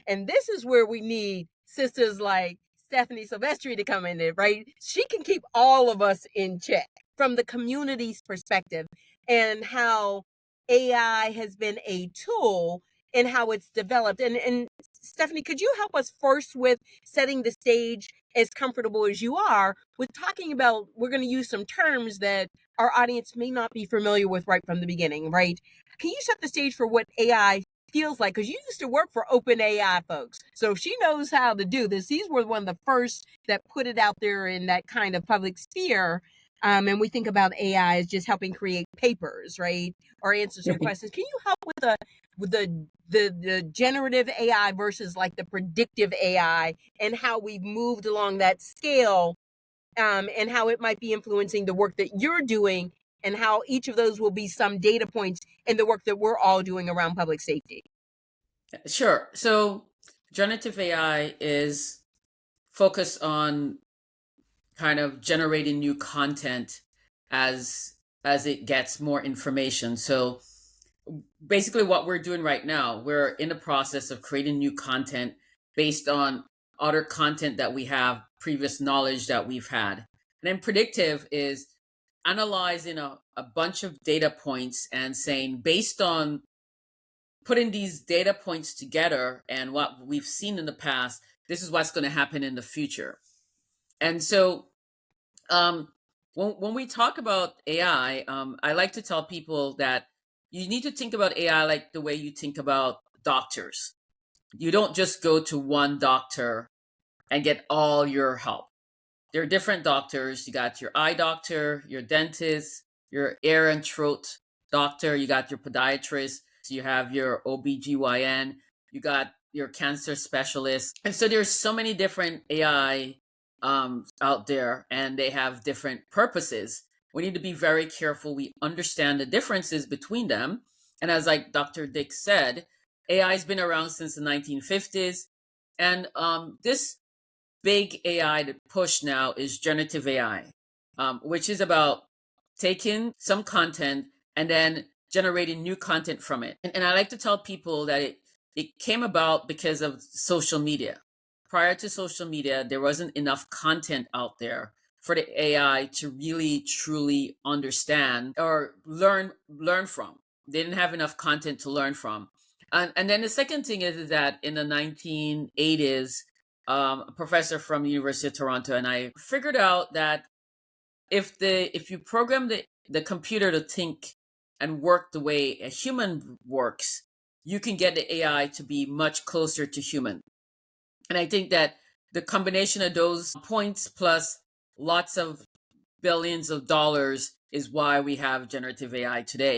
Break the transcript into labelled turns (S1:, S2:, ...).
S1: And this is where we need sisters like Stephanie Sylvestre to come in there, right? She can keep all of us in check from the community's perspective, and how AI has been a tool and how it's developed. And Stephanie, could you help us first with setting the stage, as comfortable as you are, with talking about, we're going to use some terms that our audience may not be familiar with right from the beginning, right? Can you set the stage for what AI feels like? Because you used to work for OpenAI, folks. So she knows how to do this. These were one of the first that put it out there in that kind of public sphere. And we think about AI as just helping create papers, right? Or answer some questions. Can you help with the generative AI versus like the predictive AI, and how we've moved along that scale, and how it might be influencing the work that you're doing, and how each of those will be some data points in the work that we're all doing around public safety?
S2: Sure. So generative AI is focused on kind of generating new content as it gets more information. So basically what we're doing right now, we're in the process of creating new content based on other content that we have, previous knowledge that we've had. And then predictive is analyzing a bunch of data points and saying, based on putting these data points together and what we've seen in the past, this is what's going to happen in the future. And so when we talk about AI, I like to tell people that you need to think about AI like the way you think about doctors. You don't just go to one doctor and get all your help. There are different doctors. You got your eye doctor, your dentist, your ear and throat doctor, you got your podiatrist, you have your OBGYN, you got your cancer specialist. And so there's so many different AI out there, and they have different purposes. We need to be very careful we understand the differences between them. And as like Dr. Dick said, AI has been around since the 1950s. And this big AI to push now is generative AI, which is about taking some content and then generating new content from it. And I like to tell people that it came about because of social media. Prior to social media, there wasn't enough content out there for the AI to really truly understand or learn from. They didn't have enough content to learn from. And then the second thing is that in the 1980s, a professor from the University of Toronto and I figured out that if you program the computer to think and work the way a human works, you can get the AI to be much closer to human. And I think that the combination of those points plus lots of billions of dollars is why we have generative AI today.